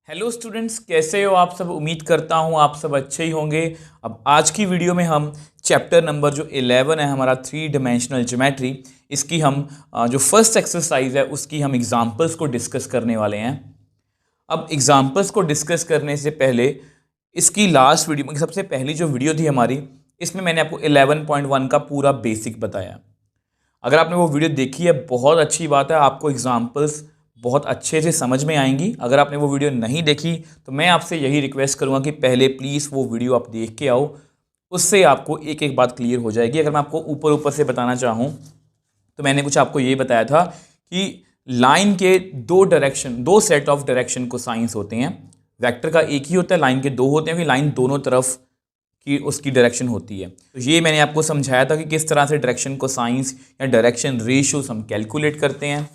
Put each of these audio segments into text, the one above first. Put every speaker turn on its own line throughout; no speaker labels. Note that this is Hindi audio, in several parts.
हेलो स्टूडेंट्स, कैसे हो आप सब। उम्मीद करता हूँ आप सब अच्छे ही होंगे। अब आज की वीडियो में हम चैप्टर नंबर जो 11 है हमारा 3 डायमेंशनल ज्योमेट्री, इसकी हम जो फर्स्ट एक्सरसाइज है उसकी हम एग्जांपल्स को डिस्कस करने वाले हैं। अब एग्जांपल्स को डिस्कस करने से पहले इसकी लास्ट वीडियो, सबसे पहली जो वीडियो थी हमारी, इसमें मैंने आपको 11.1 का पूरा बेसिक बताया। अगर आपने वो वीडियो देखी है बहुत अच्छी बात है, आपको एग्जाम्पल्स बहुत अच्छे से समझ में आएंगी। अगर आपने वो वीडियो नहीं देखी तो मैं आपसे यही रिक्वेस्ट करूँगा कि पहले प्लीज़ वो वीडियो आप देख के आओ, उससे आपको एक एक बात क्लियर हो जाएगी। अगर मैं आपको ऊपर ऊपर से बताना चाहूँ तो मैंने कुछ आपको ये बताया था कि लाइन के दो सेट ऑफ डायरेक्शन को साइंस होते हैं। वेक्टर का एक ही होता है, लाइन के दो होते हैं, फिर लाइन दोनों तरफ की उसकी डायरेक्शन होती है। तो ये मैंने आपको समझाया था कि किस तरह से डायरेक्शन को साइंस या डायरेक्शन रेशियोज हम कैलकुलेट करते हैं।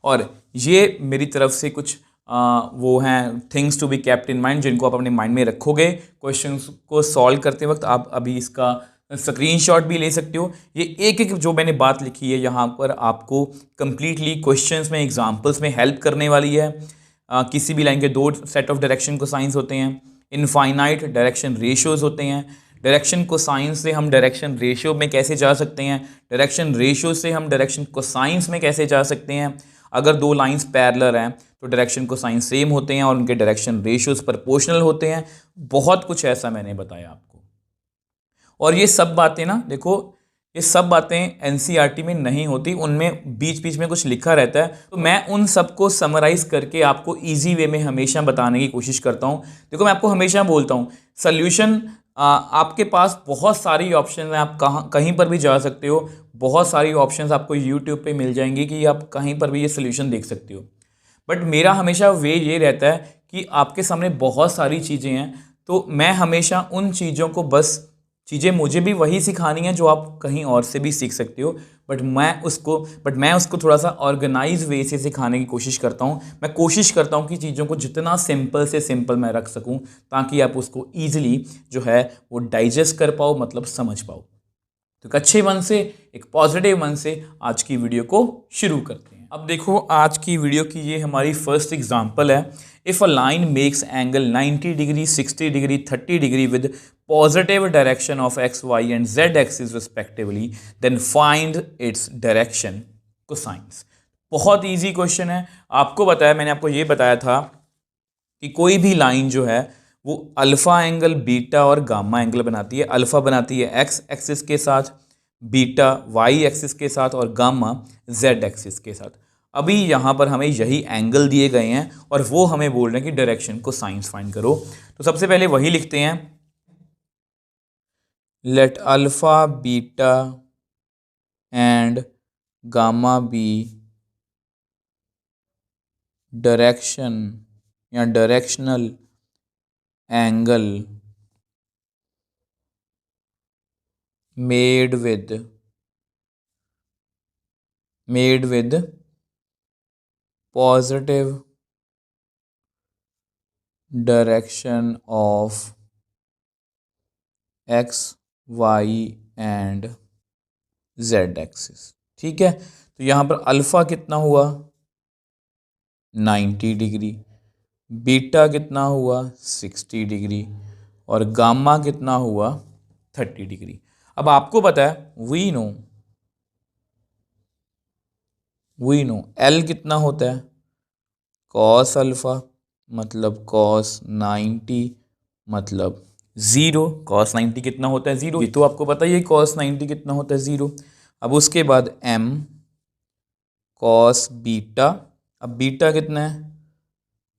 और ये मेरी तरफ से कुछ वो हैं things to be kept in mind, जिनको आप अपने माइंड में रखोगे। क्वेश्चंस को सॉल्व करते वक्त आप अभी इसका स्क्रीनशॉट भी ले सकते हो। ये एक एक जो मैंने बात लिखी है यहाँ पर आपको कंप्लीटली क्वेश्चंस में, एग्जांपल्स में हेल्प करने वाली है। किसी भी लाइन के दो सेट ऑफ डायरेक्शन को साइंस होते हैं, इनफाइनाइट डायरेक्शन रेशियोज होते हैं। डायरेक्शन को साइंस से हम डायरेक्शन रेशियो में कैसे जा सकते हैं, डायरेक्शन रेशियो से हम डायरेक्शन को साइंस में कैसे जा सकते हैं। अगर दो लाइंस पैरेलल हैं तो डायरेक्शन को साइंस सेम होते हैं और उनके डायरेक्शन रेशियोज प्रोपोर्शनल होते हैं। बहुत कुछ ऐसा मैंने बताया आपको। और ये सब बातें ना देखो, ये सब बातें एनसीईआरटी में नहीं होती, उनमें बीच बीच में कुछ लिखा रहता है। तो मैं उन सबको समराइज करके आपको इजी वे में हमेशा बताने की कोशिश करता हूँ। देखो, मैं आपको हमेशा बोलता हूँ सल्यूशन आपके पास बहुत सारी ऑप्शन हैं, आप कहीं पर भी जा सकते हो। बहुत सारी ऑप्शंस आपको यूट्यूब पे मिल जाएंगी कि आप कहीं पर भी ये सल्यूशन देख सकते हो। बट मेरा हमेशा वे ये रहता है कि आपके सामने बहुत सारी चीज़ें हैं, तो मैं हमेशा उन चीज़ों को, बस चीज़ें मुझे भी वही सिखानी है जो आप कहीं और से भी सीख सकते हो। बट मैं उसको थोड़ा सा ऑर्गेनाइज वे से सिखाने की कोशिश करता हूँ। मैं कोशिश करता हूँ कि चीज़ों को जितना सिंपल से सिंपल मैं रख सकूँ, ताकि आप उसको ईजिली जो है वो डाइजेस्ट कर पाओ, मतलब समझ पाओ। तो एक अच्छे मन से, एक पॉजिटिव मन से आज की वीडियो को शुरू करते हैं। अब देखो, आज की वीडियो की ये हमारी फर्स्ट एग्जांपल है। If a line makes angle 90 degree, 60 degree, 30 degree with positive direction of X, Y and Z axis respectively, then find its direction cosines. बहुत इजी क्वेश्चन है। आपको बताया, मैंने आपको ये बताया था कि कोई भी लाइन जो है वो अल्फ़ा एंगल, बीटा और गामा एंगल बनाती है। अल्फ़ा बनाती है एक्स एक्सिस के साथ, बीटा वाई एक्सिस के साथ और गामा जेड एक्सिस के साथ। अभी यहाँ पर हमें यही एंगल दिए गए हैं और वो हमें बोल रहे हैं कि डायरेक्शन को साइंस फाइंड करो। तो सबसे पहले वही लिखते हैं, let alpha, beta and gamma be direction या directional angle made with positive direction of x, y and z axis. ठीक है, तो यहाँ पर अल्फ़ा कितना हुआ 90 डिग्री, बीटा कितना हुआ 60 डिग्री और गामा कितना हुआ 30 डिग्री। अब आपको पता है, वी नो एल कितना होता है कॉस अल्फ़ा, मतलब कॉस 90 मतलब ज़ीरो। कॉस 90 कितना होता है ज़ीरो, ये तो आपको पता ही है कॉस 90 कितना होता है ज़ीरो। अब उसके बाद एम कॉस बीटा, अब बीटा कितना है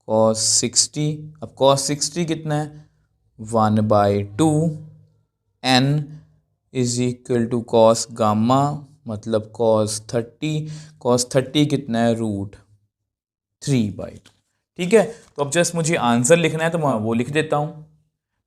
कॉस 60, अब कॉस 60 कितना है 1/2, n is equal to cos gamma मतलब कॉस 30, कॉस 30 कितना है √3/2। ठीक है, तो अब जस्ट मुझे आंसर लिखना है तो मैं वो लिख देता हूँ।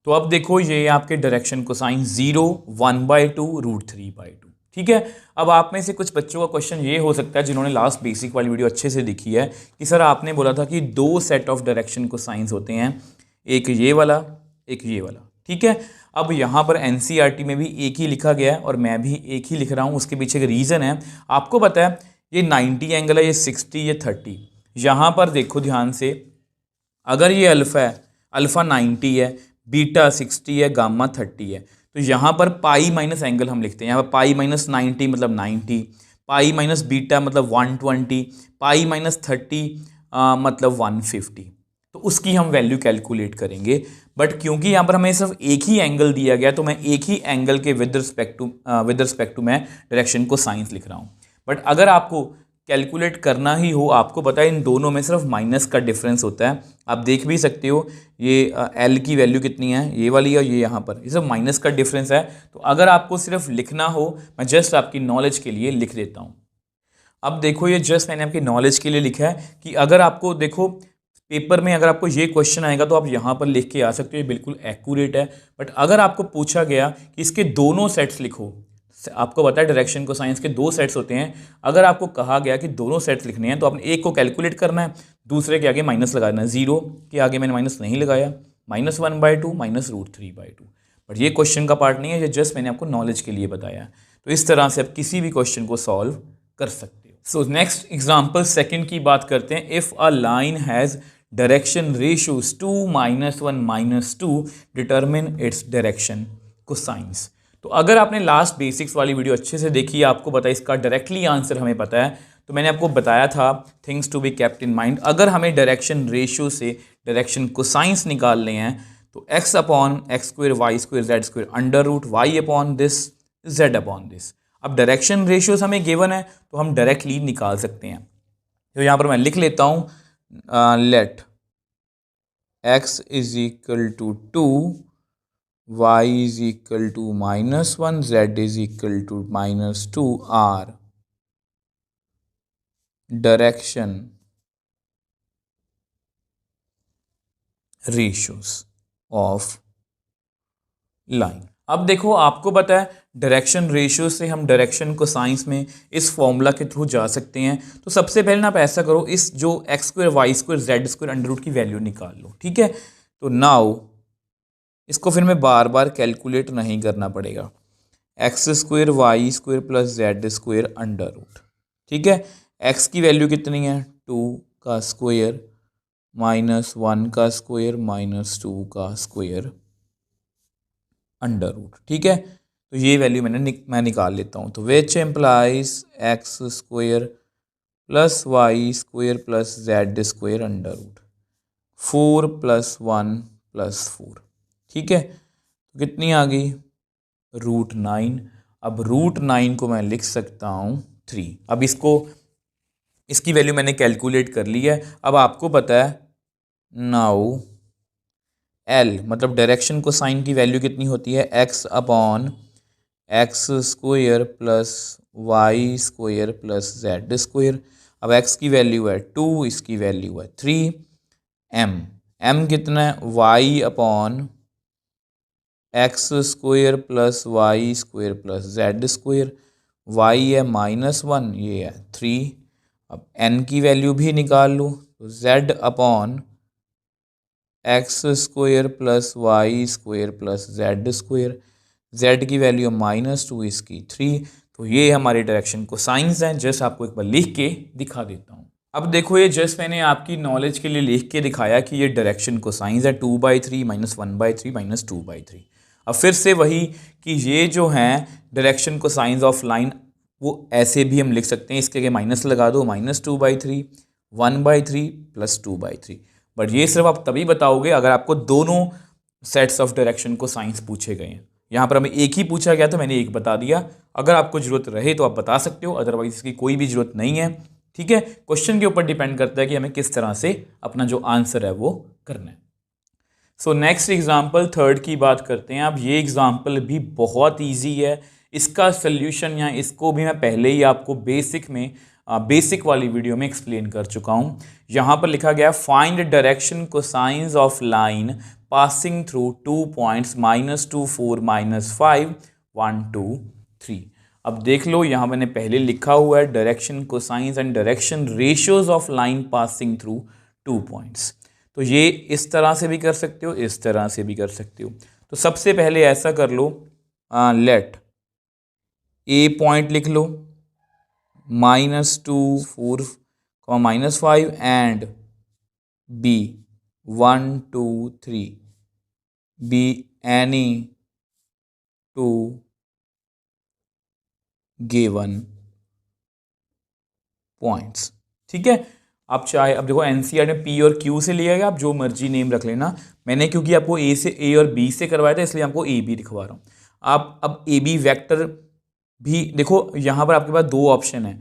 तो अब देखो, ये आपके डायरेक्शन कोसाइन 0, 1/2, √3/2। ठीक है, अब आप में से कुछ बच्चों का क्वेश्चन ये हो सकता है जिन्होंने लास्ट बेसिक वाली वीडियो अच्छे से देखी है, कि सर आपने बोला था कि दो सेट ऑफ डायरेक्शन कोसाइंस होते हैं, एक ये वाला, एक ये वाला। ठीक है, अब यहाँ पर एनसीईआरटी में भी एक ही लिखा गया है और मैं भी एक ही लिख रहा हूँ। उसके पीछे एक रीज़न है। आपको पता है ये 90 एंगल है, ये 60, ये 30। यहाँ पर देखो ध्यान से, अगर ये अल्फ़ा है, अल्फ़ा 90 है, बीटा 60 है, गामा 30 है, तो यहाँ पर पाई माइनस एंगल हम लिखते हैं। यहाँ पर पाई माइनस 90 मतलब 90, पाई माइनस बीटा मतलब 120, पाई माइनस 30 मतलब 150। तो उसकी हम वैल्यू कैलकुलेट करेंगे। बट क्योंकि यहाँ पर हमें सिर्फ एक ही एंगल दिया गया, तो मैं एक ही एंगल के विद रिस्पेक्ट टू मैं डायरेक्शन को साइंस लिख रहा हूँ। बट अगर आपको कैलकुलेट करना ही हो, आपको पता है इन दोनों में सिर्फ माइनस का डिफरेंस होता है। आप देख भी सकते हो ये एल की वैल्यू कितनी है, ये वाली और ये यहाँ पर, ये सिर्फ माइनस का डिफरेंस है। तो अगर आपको सिर्फ लिखना हो, मैं जस्ट आपकी नॉलेज के लिए लिख देता हूँ। अब देखो, ये जस्ट मैंने आपकी नॉलेज के लिए लिखा है कि अगर आपको देखो पेपर में अगर आपको ये क्वेश्चन आएगा तो आप यहाँ पर लिख के आ सकते हो, ये बिल्कुल एक्यूरेट है। बट अगर आपको पूछा गया कि इसके दोनों सेट्स लिखो, आपको पता है डायरेक्शन को साइंस के दो सेट्स होते हैं। अगर आपको कहा गया कि दोनों सेट्स लिखने हैं, तो आपने एक को कैलकुलेट करना है, दूसरे के आगे माइनस लगाना है। जीरो के आगे मैंने माइनस नहीं लगाया, -1/2 -√3/2। बट ये क्वेश्चन का पार्ट नहीं है, ये जस्ट मैंने आपको नॉलेज के लिए बताया। तो इस तरह से आप किसी भी क्वेश्चन को सॉल्व कर सकते हो। सो नेक्स्ट एग्जाम्पल सेकेंड की बात करते हैं। If a line has direction ratios 2, -1, -2, determine it's direction cosines. तो अगर आपने लास्ट बेसिक्स वाली वीडियो अच्छे से देखी है, आपको पता है इसका डायरेक्टली आंसर हमें पता है। तो मैंने आपको बताया था things to be kept in mind. अगर हमें डायरेक्शन रेशियो से डायरेक्शन कोसाइंस निकालने हैं, तो x/x², y² z² √y/this z/this। अब डायरेक्शन रेशियोज हमें गिवन है, तो हम डायरेक्टली निकाल सकते हैं। तो यहाँ पर मैं लिख लेता हूँ, late x = 2, y = -1, z = -2 are direction ratios of line. अब देखो, आपको पता है डायरेक्शन रेशियो से हम डायरेक्शन को साइंस में इस फॉर्मूला के थ्रू जा सकते हैं। तो सबसे पहले ना आप ऐसा करो, इस जो x² y² z² under root की वैल्यू निकाल लो, ठीक है। तो नाउ इसको फिर मैं बार बार कैलकुलेट नहीं करना पड़ेगा। x² y² + z² under root, ठीक है। x की वैल्यू कितनी है, 2 का स्क्वायर -1 का स्क्वायर -2 का स्क्वायर अंडर रूट, ठीक है। तो ये वैल्यू मैं निकाल लेता हूँ। तो which implies x² + y² + z² under root 4 + 1 + 4, ठीक है। तो कितनी आ गई, √9। अब √9 को मैं लिख सकता हूँ 3। अब इसकी वैल्यू मैंने कैलकुलेट कर ली है। अब आपको पता है नाउ L मतलब डायरेक्शन को साइन की वैल्यू कितनी होती है, x/x² + y² + z²। अब x की वैल्यू है 2, इसकी वैल्यू है 3। m कितना है, y/x² + y² + z²। y है -1, ये है 3। अब n की वैल्यू भी निकाल लो, तो z/x² + y² + z²। z की वैल्यू -2, इसकी 3। तो ये हमारे डायरेक्शन को साइंस है। जस्ट आपको एक बार लिख के दिखा देता हूँ। अब देखो, ये जस्ट मैंने आपकी नॉलेज के लिए लिख के दिखाया कि ये डायरेक्शन को साइंस है, 2/3 -1/3 -2/3। अब फिर से वही कि ये जो हैं डायरेक्शन को साइंस ऑफ लाइन, वो ऐसे भी हम लिख सकते हैं, इसके आगे माइनस लगा दो, -2/3 1/3 + 2/3। बट ये सिर्फ आप तभी बताओगे अगर आपको दोनों सेट्स ऑफ डायरेक्शन को साइंस पूछे गए हैं। यहाँ पर हमें एक ही पूछा गया, तो मैंने एक बता दिया। अगर आपको जरूरत रहे तो आप बता सकते हो, अदरवाइज इसकी कोई भी जरूरत नहीं है, ठीक है। क्वेश्चन के ऊपर डिपेंड करता है कि हमें किस तरह से अपना जो आंसर है वो करना है। सो नेक्स्ट एग्जाम्पल थर्ड की बात करते हैं। अब ये एग्जाम्पल भी बहुत ईजी है। इसका सोल्यूशन या इसको भी मैं पहले ही आपको बेसिक वाली वीडियो में एक्सप्लेन कर चुका हूँ। यहाँ पर लिखा गया find direction cosines of line passing through 2 points -2 4 -5 1 2 3। अब देख लो, यहाँ मैंने पहले लिखा हुआ है direction cosines and direction ratios of line passing through 2 points. तो ये इस तरह से भी कर सकते हो, इस तरह से भी कर सकते हो। तो सबसे पहले ऐसा कर लो, लेट ए पॉइंट लिख लो -2 4 -5 and B 1 2 3 be any two given points. ठीक है, आप चाहे, अब देखो एनसीईआरटी में पी और क्यू से लिया गया, आप जो मर्जी नेम रख लेना। मैंने क्योंकि आपको ए से ए और बी से करवाया था इसलिए आपको ए बी लिखवा रहा हूँ। आप अब ए बी वैक्टर भी देखो, यहाँ पर आपके पास दो ऑप्शन है।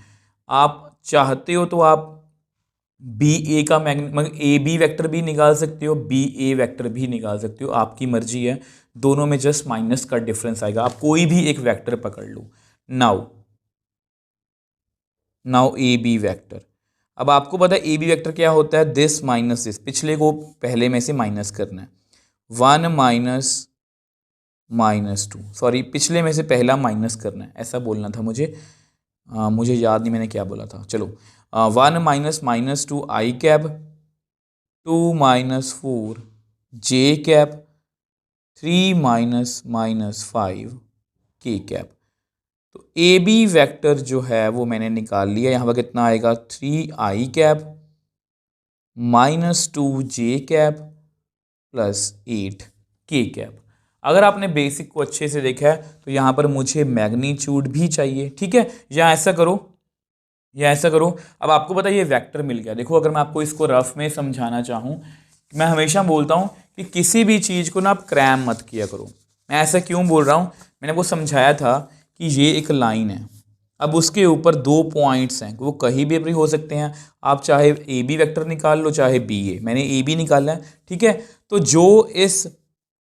आप चाहते हो तो आप बी ए का ए बी वैक्टर भी निकाल सकते हो, बी ए वैक्टर भी निकाल सकते हो, आपकी मर्जी है। दोनों में जस्ट माइनस का डिफरेंस आएगा, आप कोई भी एक वैक्टर पकड़ लो। नाउ ए बी वैक्टर, अब आपको पता है ए बी वैक्टर क्या होता है, दिस माइनस दिस, पिछले को पहले में से माइनस करना है। 1 माइनस माइनस 2, सॉरी पिछले में से पहला माइनस करना है, ऐसा बोलना था मुझे। मुझे याद नहीं मैंने क्या बोला था। चलो 1 माइनस माइनस 2 आई कैप, 2 माइनस 4 जे कैप, 3 माइनस माइनस 5 के कैप। तो ए बी वैक्टर जो है वो मैंने निकाल लिया। यहाँ पर कितना आएगा, 3 आई कैप माइनस 2 जे कैप प्लस 8 के कैप। अगर आपने बेसिक को अच्छे से देखा है तो यहाँ पर मुझे मैग्नीट्यूड भी चाहिए। ठीक है, या ऐसा करो, या ऐसा करो, अब आपको पता है ये वेक्टर मिल गया। देखो, अगर मैं आपको इसको रफ में समझाना चाहूँ, मैं हमेशा बोलता हूँ कि किसी भी चीज़ को ना आप क्रैम मत किया करो। मैं ऐसा क्यों बोल रहा हूँ, मैंने आपको समझाया था कि ये एक लाइन है, अब उसके ऊपर दो पॉइंट्स हैं, वो कहीं भी हो सकते हैं। आप चाहे ए बी वैक्टर निकाल लो, चाहे बी ए, मैंने ए बी निकाला है। ठीक है, तो जो इस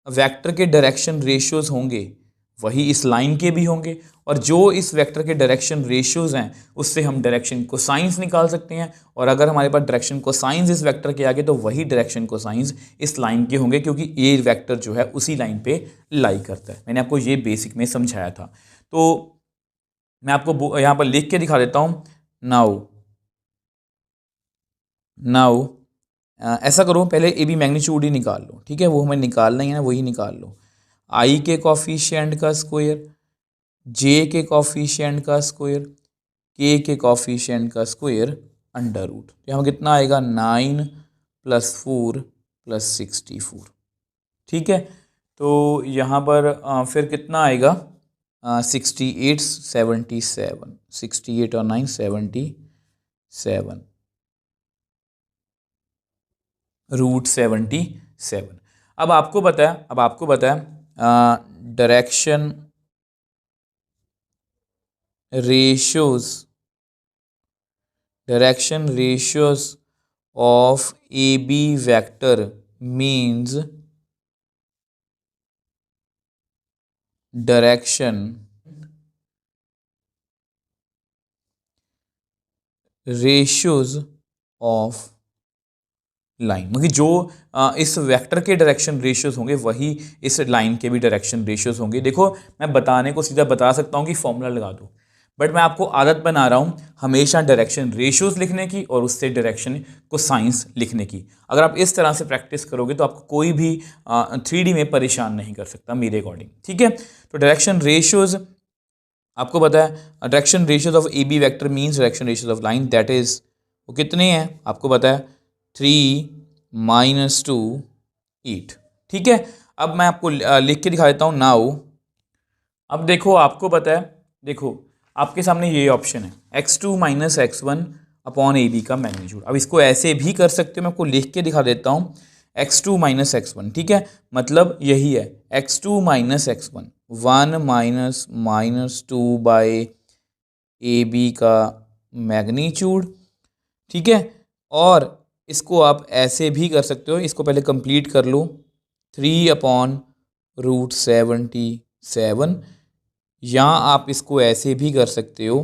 वेक्टर के डायरेक्शन रेशियोज होंगे वही इस लाइन के भी होंगे, और जो इस वेक्टर के डायरेक्शन रेशियोज हैं उससे हम डायरेक्शन कोसाइंस निकाल सकते हैं। और अगर हमारे पास डायरेक्शन कोसाइंस इस वेक्टर के आगे तो वही डायरेक्शन कोसाइंस इस लाइन के होंगे, क्योंकि ये वेक्टर जो है उसी लाइन पे लाई करता है। मैंने आपको ये बेसिक में समझाया था। तो मैं आपको यहाँ पर लिख के दिखा देता हूँ। नाउ नाउ ऐसा करो, पहले ए बी मैग्नीट्यूड ही निकाल लो। ठीक है, वो हमें निकालना ही है ना, वही निकाल लो। आई के कॉफिशिएंट का स्क्वायर, जे के कॉफिशिएंट का स्क्वायर, के कॉफिशिएंट का स्क्वायर अंडर रूट। यहाँ कितना आएगा, 9 + 4 + 64। ठीक है, तो यहाँ पर फिर कितना आएगा, 68 77, 68 और 9 77 √77। अब आपको पता है direction ratios of A B vector means direction ratios of line, मतलब जो इस वेक्टर के डायरेक्शन रेशियोज होंगे वही इस लाइन के भी डायरेक्शन रेशियोज होंगे। देखो, मैं बताने को सीधा बता सकता हूँ कि फॉर्मूला लगा दो, बट मैं आपको आदत बना रहा हूँ हमेशा डायरेक्शन रेशियोज लिखने की और उससे डायरेक्शन को साइंस लिखने की। अगर आप इस तरह से प्रैक्टिस करोगे तो आपको कोई भी 3D में परेशान नहीं कर सकता मेरे अकॉर्डिंग। ठीक है, तो डायरेक्शन रेशियोज आपको पता है, direction ratios of A B vector means direction ratios of line, that is वो कितने हैं आपको पता है, 3 - 2 8। ठीक है, अब मैं आपको लिख के दिखा देता हूँ। नाउ अब देखो, आपको पता है, देखो आपके सामने ये ऑप्शन है, x2 - x1 upon A B का मैग्नीट्यूड। अब इसको ऐसे भी कर सकते हो, मैं आपको लिख के दिखा देता हूँ, x2 - x1। ठीक है, मतलब यही है x2 - x1, 1 - -2 बाय ए बी का मैग्नीट्यूड। ठीक है, और इसको आप ऐसे भी कर सकते हो, इसको पहले कंप्लीट कर लो, 3/√77। या आप इसको ऐसे भी कर सकते हो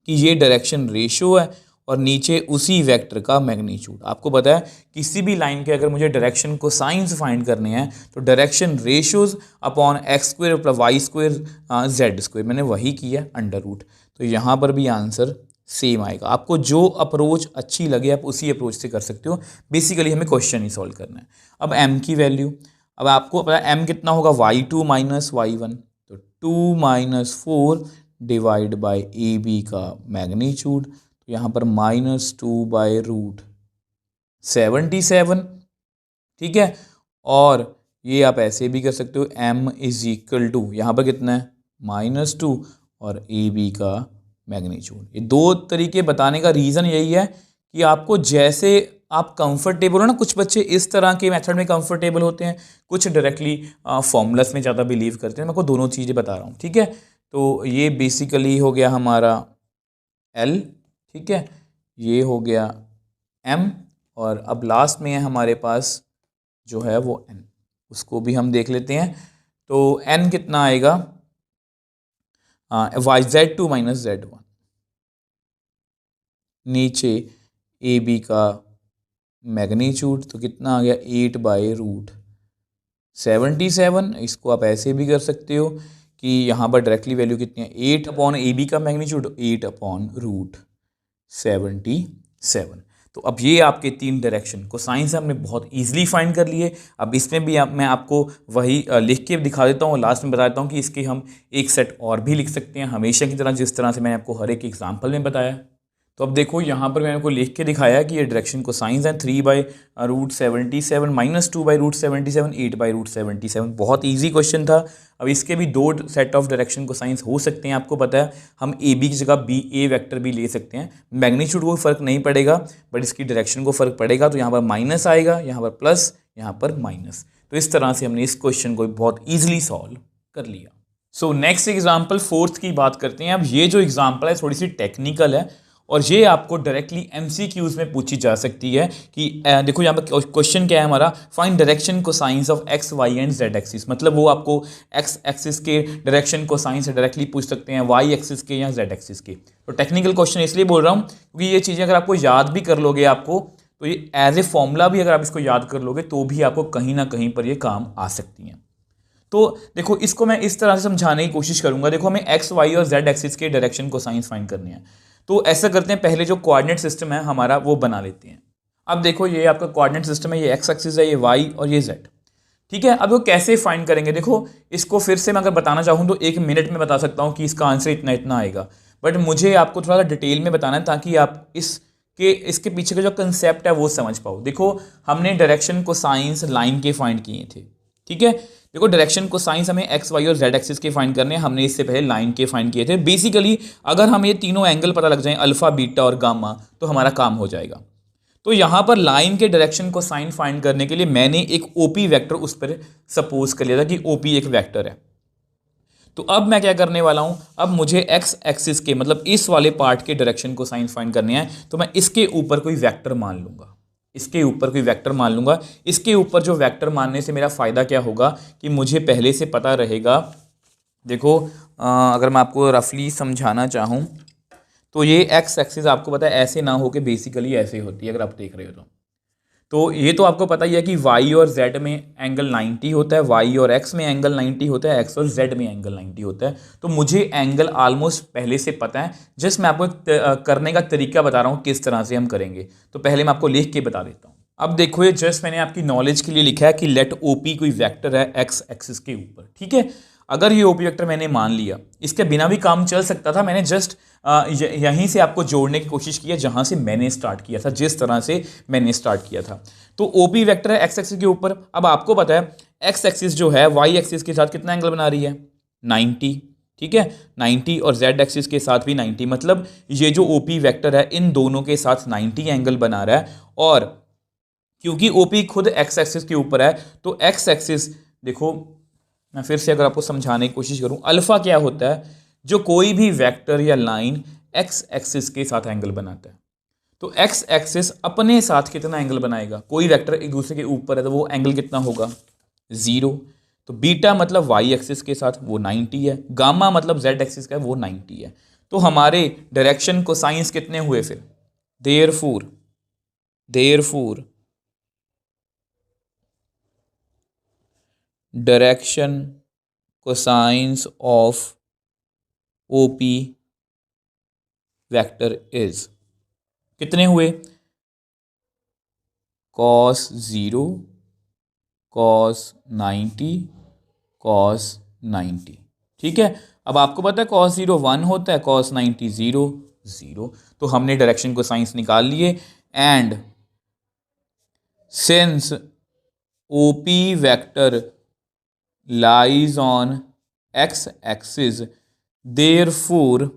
कि ये डायरेक्शन रेशियो है और नीचे उसी वेक्टर का मैग्नीट्यूड। आपको पता है किसी भी लाइन के अगर मुझे डायरेक्शन को साइंस फाइंड करने हैं तो direction ratios upon x² + y² z², मैंने वही किया अंडर रूट। तो यहाँ पर भी आंसर सेम आएगा। आपको जो अप्रोच अच्छी लगे आप उसी अप्रोच से कर सकते हो। बेसिकली हमें क्वेश्चन ही सॉल्व करना है। अब m की वैल्यू, अब आपको पता है m कितना होगा, y2 - y1, तो 2 - 4 डिवाइड बाय ए बी का मैग्नीट्यूड। तो यहाँ पर -2/√77। ठीक है। और ये आप ऐसे भी कर सकते हो, m इज इक्वल टू, यहाँ पर कितना है -2 और ए बी का मैग्नीट्यूड। ये दो तरीके बताने का रीज़न यही है कि आपको जैसे आप कंफर्टेबल हो ना, कुछ बच्चे इस तरह के मेथड में कंफर्टेबल होते हैं, कुछ डायरेक्टली फॉर्मूलास में ज़्यादा बिलीव करते हैं। मैं आपको दोनों चीज़ें बता रहा हूँ, ठीक है। तो ये बेसिकली हो गया हमारा L, ठीक है, ये हो गया M, और अब लास्ट में है हमारे पास जो है वो N, उसको भी हम देख लेते हैं। तो N कितना आएगा, YZ2 - Z1, नीचे ए बी का मैग्नीट्यूड, तो कितना आ गया 8/√77। इसको आप ऐसे भी कर सकते हो कि यहाँ पर डायरेक्टली वैल्यू कितनी है, 8/AB का मैग्नीट्यूड 8/√77। तो अब ये आपके 3 डायरेक्शन को साइंस हमने बहुत इजीली फाइंड कर लिए। अब इसमें भी मैं आपको वही लिख के दिखा देता हूँ और लास्ट में बता देता हूँ कि इसके हम एक सेट और भी लिख सकते हैं, हमेशा की तरह जिस तरह से मैंने आपको हर एक एग्जाम्पल में बताया। तो अब देखो यहाँ पर मैंने आपको लिख के दिखाया कि ये डायरेक्शन को साइंस है 3/√77 -2/√77 8/√77। बहुत इजी क्वेश्चन था। अब इसके भी दो सेट ऑफ डायरेक्शन को साइंस हो सकते हैं, आपको पता है। हम ए बी की जगह बी ए वेक्टर भी ले सकते हैं, मैग्नीट्यूड को फ़र्क नहीं पड़ेगा बट इसकी डायरेक्शन को फ़र्क पड़ेगा। तो यहाँ पर माइनस आएगा, यहाँ पर प्लस, यहाँ पर माइनस। तो इस तरह से हमने इस क्वेश्चन को बहुत ईजिली सॉल्व कर लिया। सो नेक्स्ट एग्जाम्पल 4th की बात करते हैं। अब ये जो एग्जाम्पल है थोड़ी सी टेक्निकल है और ये आपको डायरेक्टली MCQs में पूछी जा सकती है कि देखो यहाँ पर क्वेश्चन क्या है हमारा, फाइंड डायरेक्शन को science of x, y and z axis. मतलब वो आपको x एक्सिस के डायरेक्शन को साइंस से डायरेक्टली पूछ सकते हैं, y एक्सिस के या z एक्सिस के। तो टेक्निकल क्वेश्चन इसलिए बोल रहा हूँ क्योंकि ये चीज़ें अगर आपको याद भी कर लोगे, आपको तो ये एज ए फॉर्मूला भी अगर आप इसको याद कर लोगे तो भी आपको कहीं ना कहीं पर ये काम आ सकती हैं। तो देखो इसको मैं इस तरह से समझाने की कोशिश करूंगा। देखो हमें x, y और z एक्सिस के डायरेक्शन को साइंस फाइंड करने हैं। तो ऐसा करते हैं, पहले जो कोऑर्डिनेट सिस्टम है हमारा वो बना लेते हैं। अब देखो ये आपका कोऑर्डिनेट सिस्टम है, ये x एक्सिस है, ये y और ये z, ठीक है। अब वो कैसे फाइंड करेंगे, देखो इसको फिर से मैं अगर बताना चाहूँ तो 1 मिनट में बता सकता हूँ कि इसका आंसर इतना इतना आएगा, बट मुझे आपको थोड़ा सा डिटेल में बताना है ताकि आप इसके पीछे का जो कंसेप्ट है वो समझ पाओ। देखो हमने डायरेक्शन को साइंस लाइन के फाइंड किए थे, ठीक है। देखो डायरेक्शन को साइंस हमें x, y और z एक्सिस के फाइंड करने हैं, हमने इससे पहले लाइन के फाइंड किए थे। बेसिकली अगर हमें ये तीनों एंगल पता लग जाएं, अल्फा, बीटा और गामा, तो हमारा काम हो जाएगा। तो यहाँ पर लाइन के डायरेक्शन को साइन फाइंड करने के लिए मैंने एक OP वेक्टर उस पर सपोज कर लिया था कि OP एक वेक्टर है। तो अब मैं क्या करने वाला हूँ, अब मुझे x एक्सिस के मतलब इस वाले पार्ट के डायरेक्शन को साइन फाइंड करने हैं, तो मैं इसके ऊपर कोई वेक्टर मान लूँगा, इसके ऊपर कोई वेक्टर मान लूँगा। इसके ऊपर जो वेक्टर मानने से मेरा फ़ायदा क्या होगा कि मुझे पहले से पता रहेगा। देखो अगर मैं आपको रफली समझाना चाहूँ तो ये x एक्सिस आपको पता है ऐसे ना हो कि बेसिकली ऐसे होती है, अगर आप देख रहे हो तो ये तो आपको पता ही है कि y और z में एंगल 90 होता है, y और x में एंगल 90 होता है, x और z में एंगल 90 होता है। तो मुझे एंगल ऑलमोस्ट पहले से पता है, जस्ट मैं आपको करने का तरीका बता रहा हूँ किस तरह से हम करेंगे। तो पहले मैं आपको लिख के बता देता हूँ। अब देखो ये जस्ट मैंने आपकी नॉलेज के लिए लिखा है कि लेट OP कोई वेक्टर है x एक्सिस के ऊपर, ठीक है। अगर ये OP वेक्टर मैंने मान लिया, इसके बिना भी काम चल सकता था, मैंने जस्ट यहीं से आपको जोड़ने की कोशिश की है जहां से मैंने स्टार्ट किया था, जिस तरह से मैंने स्टार्ट किया था। तो OP वेक्टर है x एक्सिस के ऊपर। अब आपको पता है x एक्सिस जो है y एक्सिस के साथ कितना एंगल बना रही है, 90, ठीक है, 90, और z एक्सिस के साथ भी 90। मतलब ये जो OP वेक्टर है इन दोनों के साथ 90 एंगल बना रहा है। और क्योंकि OP खुद x एक्सिस के ऊपर है तो x एक्सिस, देखो मैं फिर से अगर आपको समझाने की कोशिश करूं, अल्फा क्या होता है, जो कोई भी वेक्टर या लाइन x एक्सिस के साथ एंगल बनाता है। तो x एक्सिस अपने साथ कितना एंगल बनाएगा, कोई वेक्टर एक दूसरे के ऊपर है तो वो एंगल कितना होगा, 0। तो बीटा मतलब y एक्सिस के साथ वो 90 है, गामा मतलब z एक्सिस का है वो 90 है। तो हमारे डायरेक्शन को साइंस कितने हुए फिर, therefore direction cosines of OP vector is, कितने हुए, cos 0 cos 90 cos 90, ठीक है। अब आपको पता है cos 0 1 होता है, cos 90 0 0। तो हमने डायरेक्शन को साइंस निकाल लिए। And since OP vector lies on x axis, therefore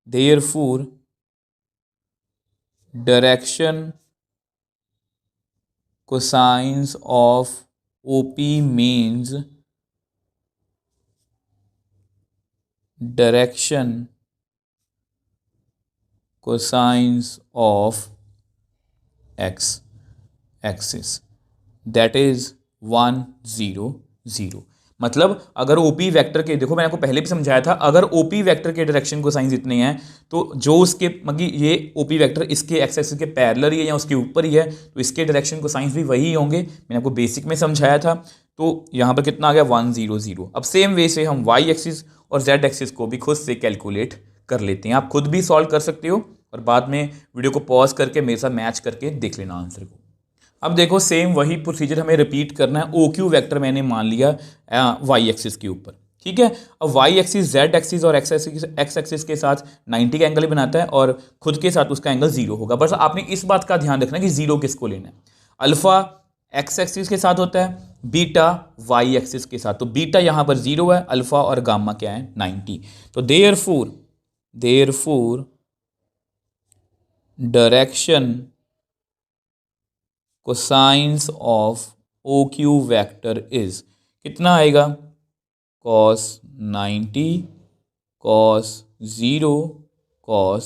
direction cosines of OP means direction cosines of x axis, that is 1 0 0। मतलब अगर ओपी वेक्टर के, देखो मैंने आपको पहले भी समझाया था, अगर ओपी वेक्टर के डायरेक्शन कोसाइंस इतने हैं तो जो उसके मतलब ये ओपी वेक्टर इसके एक्स एक्सिस के पैरेलल ही है या उसके ऊपर ही है, तो इसके डायरेक्शन कोसाइंस भी वही होंगे। मैंने आपको बेसिक में समझाया था। तो यहाँ पर कितना आ गया 1 0 0। अब सेम वे से हम वाई एक्सिस और जेड एक्सिस को भी खुद से कैलकुलेट कर लेते हैं। आप खुद भी सॉल्व कर सकते हो और बाद में वीडियो को पॉज करके मेरे साथ मैच करके देख लेना आंसर को। अब देखो सेम वही प्रोसीजर हमें रिपीट करना है। ओ क्यू वेक्टर मैंने मान लिया वाई एक्सिस के ऊपर, ठीक है। अब वाई एक्सिस जेड एक्सिस और एक्स एक्सिस के साथ 90 का एंगल ही बनाता है और खुद के साथ उसका एंगल 0 होगा। बस आपने इस बात का ध्यान रखना कि 0 किसको लेना है। अल्फा एक्स एक्सिस के साथ होता है, बीटा वाई एक्सिस के साथ। तो बीटा यहाँ पर 0 है, अल्फा और गामा क्या है 90। तो therefore direction cosines of O Q vector is कितना आएगा, cos 90 cos 0 cos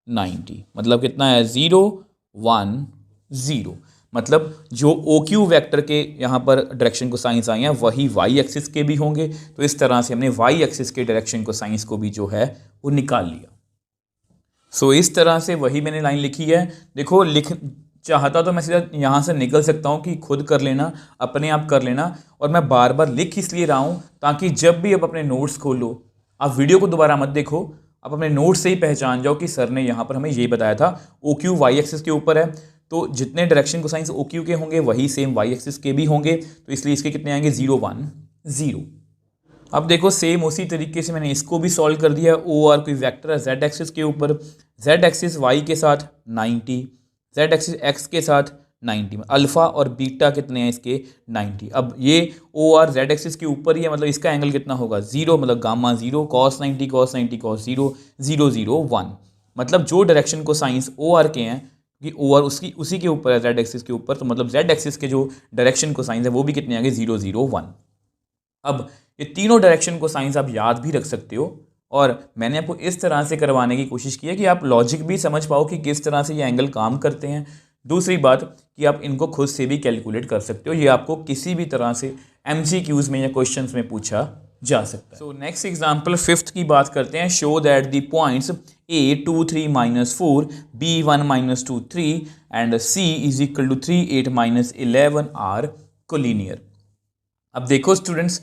90, मतलब कितना है 0 1 0। मतलब जो ओ क्यू वैक्टर के यहाँ पर डायरेक्शन कोसाइंस आए हैं वही वाई एक्सिस के भी होंगे। तो इस तरह से हमने वाई एक्सिस के डायरेक्शन कोसाइंस को भी जो है वो निकाल लिया। सो इस तरह से वही मैंने लाइन लिखी है। देखो चाहता तो मैं सीधा यहाँ से निकल सकता हूँ कि खुद कर लेना, अपने आप कर लेना, और मैं बार बार लिख इसलिए रहा हूँ ताकि जब भी आप अपने नोट्स खोलो आप वीडियो को दोबारा मत देखो, आप अपने नोट्स से ही पहचान जाओ कि सर ने यहाँ पर हमें ये बताया था ओ क्यू वाई एक्सिस के ऊपर है, तो जितने डायरेक्शन कोसाइंस ओ क्यू के होंगे वही सेम वाई एक्सिस के भी होंगे। तो इसलिए इसके कितने आएंगे 0 1 0। अब देखो सेम उसी तरीके से मैंने इसको भी सॉल्व कर दिया। ओ आर कोई वेक्टर है जेड एक्सिस के ऊपर, जेड एक्सिस वाई के साथ 90, जेड एक्सिस एक्स के साथ 90, अल्फा और बीटा कितने हैं इसके 90। अब ये ओ आर जेड एक्सिस के ऊपर ही है, मतलब इसका एंगल कितना होगा 0, मतलब गामा 0 cos 90 cos 90 cos 0 0 0 1। मतलब जो डायरेक्शन को साइंस ओ आर के हैं कि ओ आर उसी के ऊपर है जेड एक्सिस के ऊपर, तो मतलब जेड एक्सिस के जो डायरेक्शन को साइंस है वो भी कितने आएंगे 0 0 1। अब ये तीनों डायरेक्शन को साइंस आप याद भी रख सकते हो, और मैंने आपको इस तरह से करवाने की कोशिश की है कि आप लॉजिक भी समझ पाओ कि किस तरह से ये एंगल काम करते हैं। दूसरी बात कि आप इनको खुद से भी कैलकुलेट कर सकते हो, ये आपको किसी भी तरह से MCQs में या क्वेश्चंस में पूछा जा सकता है। सो नेक्स्ट एग्जांपल 5th की बात करते हैं। Show that the points A 2 3 -4 B 1 -2 3 and C = 3 8 -11 are collinear. अब देखो स्टूडेंट्स,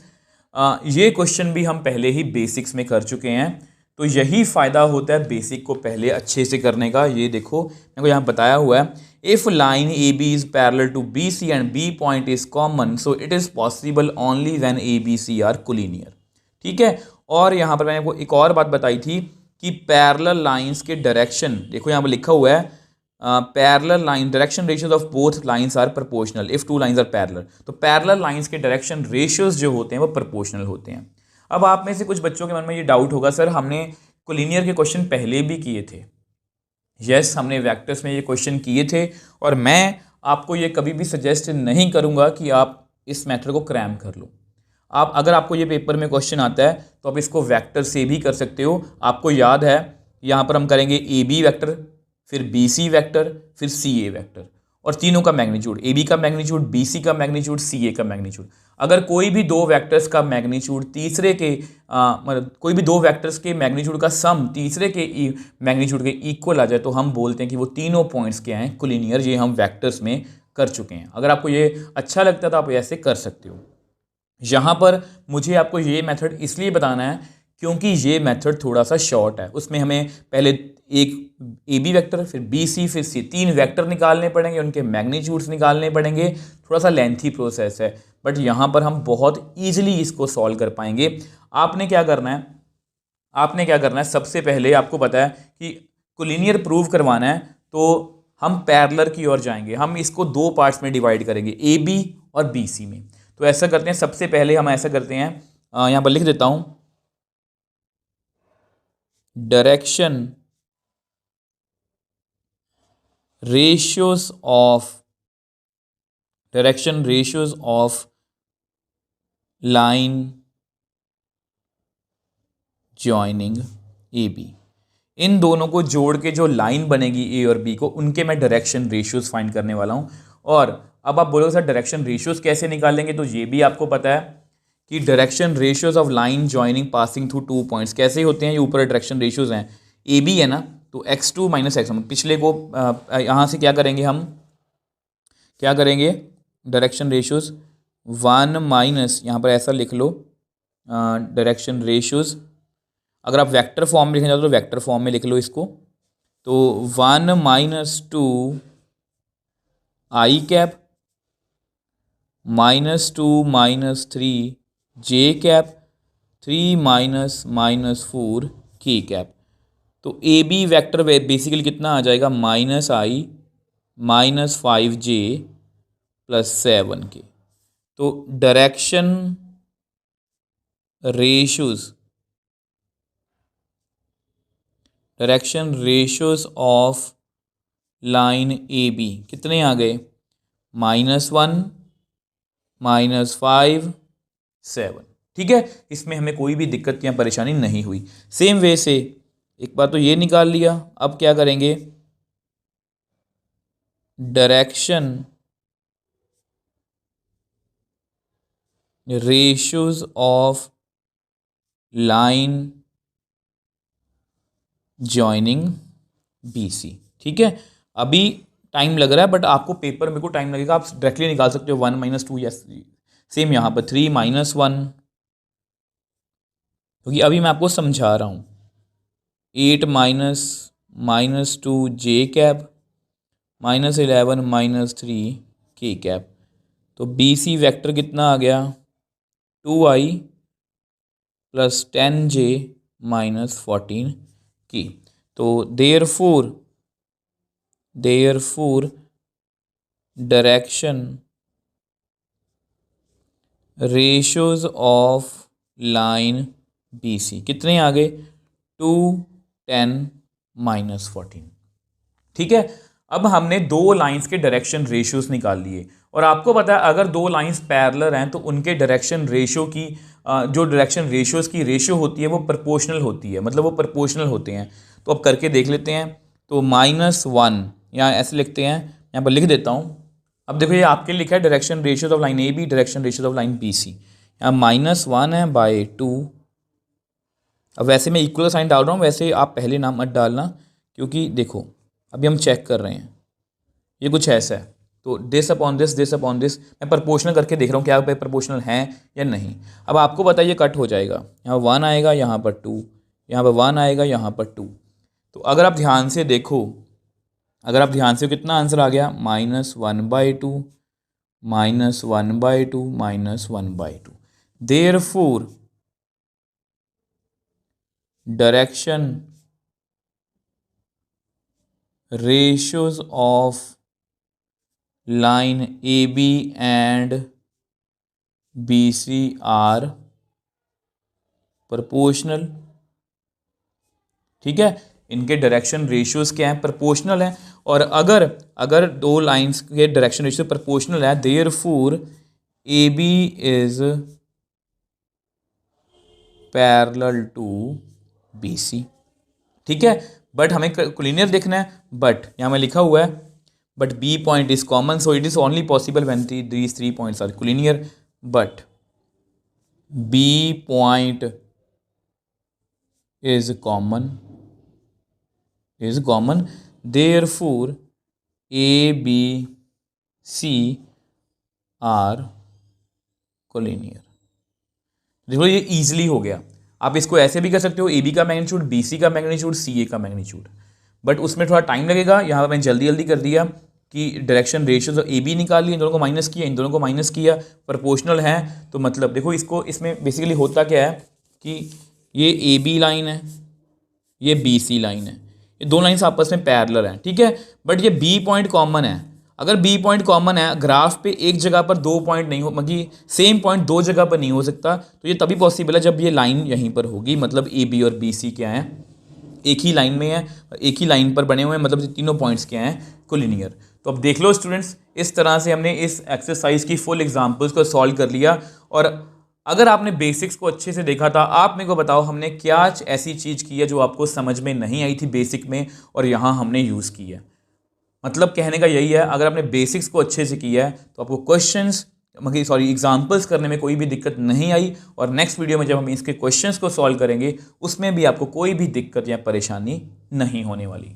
ये क्वेश्चन भी हम पहले ही बेसिक्स में कर चुके हैं, तो यही फ़ायदा होता है बेसिक को पहले अच्छे से करने का। ये देखो मेरे को यहाँ बताया हुआ है, if line A B is parallel to B C and B point is common so it is possible only when A B C are collinear. ठीक है, और यहाँ पर मैंने आपको एक और बात बताई थी कि पैरेलल लाइंस के डायरेक्शन, देखो यहाँ पर लिखा हुआ है parallel line direction ratios of both lines are proportional if two lines are parallel. तो पैरेलल लाइंस के डायरेक्शन रेशियोज जो होते हैं वो प्रोपोर्शनल होते हैं। अब आप में से कुछ बच्चों के मन में ये डाउट होगा, सर हमने कोलिनियर के क्वेश्चन पहले भी किए थे। यस, हमने वेक्टर्स में ये क्वेश्चन किए थे, और मैं आपको ये कभी भी सजेस्ट नहीं करूँगा कि आप इस मेथड को क्रैम कर लो। अगर आपको ये पेपर में क्वेश्चन आता है तो आप इसको वेक्टर से भी कर सकते हो। आपको याद है यहाँ पर हम करेंगे ए बी वैक्टर, फिर बी सी वैक्टर, फिर सी ए वैक्टर, और तीनों का मैग्नीट्यूड, ए बी का मैग्नीट्यूड, बी सी का मैग्नीट्यूड, सी ए का मैग्नीट्यूड। अगर कोई भी दो वेक्टर्स का मैग्नीट्यूड तीसरे के मतलब कोई भी दो वेक्टर्स के मैग्नीट्यूड का सम तीसरे के मैग्नीट्यूड के इक्वल आ जाए तो हम बोलते हैं कि वो तीनों पॉइंट्स क्या हैं कोलिनियर। ये हम वेक्टर्स में कर चुके हैं। अगर आपको ये अच्छा लगता है तो आप ऐसे कर सकते हो। यहाँ पर मुझे आपको ये मेथड इसलिए बताना है क्योंकि ये मेथड थोड़ा सा शॉर्ट है। उसमें हमें पहले एक ए बी वैक्टर, फिर बी सी, फिर सी, तीन वैक्टर निकालने पड़ेंगे, उनके मैग्नीट्यूड्स निकालने पड़ेंगे। थोड़ा सा लेंथी प्रोसेस है, बट यहाँ पर हम बहुत ईजिली इसको सॉल्व कर पाएंगे। आपने क्या करना है, सबसे पहले आपको पता है कि कोलिनियर प्रूव करवाना है तो हम पैरेलल की ओर जाएंगे। हम इसको दो पार्ट्स में डिवाइड करेंगे, ए बी और BC में। तो ऐसा करते हैं, सबसे पहले हम ऐसा करते हैं, यहाँ पर लिख देता हूँ, direction ratios of line joining AB। इन दोनों को जोड़ के जो लाइन बनेगी A और B को, उनके मैं डायरेक्शन रेशियोज फाइंड करने वाला हूँ। और अब आप बोलोगे सर डायरेक्शन रेशियोज कैसे निकालेंगे, तो ये भी आपको पता है कि direction ratios of line joining passing through 2 points कैसे होते हैं। ये ऊपर डायरेक्शन रेशियोज हैं, AB है ना, तो x2 माइनस x1, पिछले को यहाँ से क्या करेंगे, हम क्या करेंगे, डायरेक्शन रेशियोज 1 माइनस, यहाँ पर ऐसा लिख लो, डायरेक्शन रेशियोज, अगर आप वेक्टर फॉर्म में लिखना चाहते हो तो वेक्टर फॉर्म में लिख लो इसको, तो 1 minus 2 I cap minus 2 minus 3 J cap 3 minus minus 4 K cap. तो AB वेक्टर बेसिकली कितना आ जाएगा, minus I minus 5J plus 7K। तो direction ratios of line AB कितने आ गए, -1 -5 7। ठीक है, इसमें हमें कोई भी दिक्कत या परेशानी नहीं हुई। सेम वे से एक बार तो ये निकाल लिया, अब क्या करेंगे, direction ratios of line joining BC। ठीक है, अभी टाइम लग रहा है बट आपको पेपर में को टाइम लगेगा, आप डायरेक्टली निकाल सकते हो 1 माइनस 2 या सेम यहाँ पर 3 माइनस 1, क्योंकि अभी मैं आपको समझा रहा हूँ, 8 minus 2 J cap minus 11 minus 3 K cap. तो BC वेक्टर कितना आ गया, 2I plus 10J minus 14 K। तो therefore direction ratios of line BC कितने आ गए, 2 10 माइनस 14। ठीक है, अब हमने दो लाइंस के डायरेक्शन रेशियोज निकाल लिए, और आपको पता है अगर दो लाइंस पैरेलल हैं तो उनके डायरेक्शन रेशियो की जो डायरेक्शन रेशियोज की रेशियो होती है वो प्रोपोर्शनल होती है, मतलब वो प्रोपोर्शनल होते हैं। तो अब करके देख लेते हैं, तो -1 यहाँ ऐसे लिखते हैं, यहाँ पर लिख देता हूँ। अब देखो ये आपके लिखा है direction ratios of line AB, direction ratios of line BC, यहाँ -1 है बाय 2। अब वैसे मैं इक्वल साइन डाल रहा हूँ, वैसे आप पहले नाम मत डालना, क्योंकि देखो अभी हम चेक कर रहे हैं, ये कुछ ऐसा है, तो दिस अपॉन दिस मैं प्रोपोर्शनल करके देख रहा हूँ क्या प्रोपोर्शनल है या नहीं। अब आपको बताइए कट हो जाएगा, यहाँ 1 आएगा, यहाँ पर 2, यहाँ पर 1 आएगा, यहाँ पर 2। तो अगर आप ध्यान से देखो, कितना आंसर आ गया, -1/2 -1/2 -1/2। Therefore direction ratios of line AB and BC are proportional. ठीक है, इनके डायरेक्शन रेशियोज क्या हैं, प्रोपोर्शनल हैं। और अगर दो लाइंस के डायरेक्शन रेशियो प्रोपोर्शनल है, therefore AB is parallel to BC। ठीक है, बट हमें कोलिनियर देखना है, बट यहाँ में लिखा हुआ है but B point is common, so it is only possible when these 3 points are collinear, but B point is common, therefore A, B, C are collinear। देखो ये इजीली हो गया, आप इसको ऐसे भी कर सकते हो, AB का मैग्नीट्यूड, BC का मैग्नीट्यूड, CA का मैग्नीट्यूड, बट उसमें थोड़ा टाइम लगेगा। यहाँ पर मैंने जल्दी कर दिया कि डायरेक्शन रेशियोज AB निकाल लिया, इन दोनों को माइनस किया, इन दोनों को माइनस किया, प्रोपोर्शनल है। तो मतलब देखो इसको, इसमें बेसिकली होता क्या है कि ये AB लाइन है, ये BC लाइन है, ये दो लाइन्स आपस में पैरेलल हैं। ठीक है, बट ये B पॉइंट कॉमन है। अगर बी पॉइंट कॉमन है, ग्राफ पे एक जगह पर दो पॉइंट नहीं हो, मतलब सेम पॉइंट दो जगह पर नहीं हो सकता, तो ये तभी पॉसिबल है जब ये लाइन यहीं पर होगी, मतलब ए बी और बी सी क्या है, एक ही लाइन में है, एक ही लाइन पर बने हुए हैं, मतलब ये तीनों पॉइंट्स क्या हैं, कोलिनियर। तो अब देख लो स्टूडेंट्स, इस तरह से हमने इस एक्सरसाइज की फुल एग्जाम्पल्स को सॉल्व कर लिया। और अगर आपने बेसिक्स को अच्छे से देखा था, आप मेरे को बताओ हमने क्या ऐसी चीज़ की है जो आपको समझ में नहीं आई थी बेसिक में और यहाँ हमने यूज़ की है। मतलब कहने का यही है, अगर आपने बेसिक्स को अच्छे से किया है तो आपको क्वेश्चंस एग्जाम्पल्स करने में कोई भी दिक्कत नहीं आई। और नेक्स्ट वीडियो में जब हम इसके क्वेश्चंस को सॉल्व करेंगे उसमें भी आपको कोई भी दिक्कत या परेशानी नहीं होने वाली।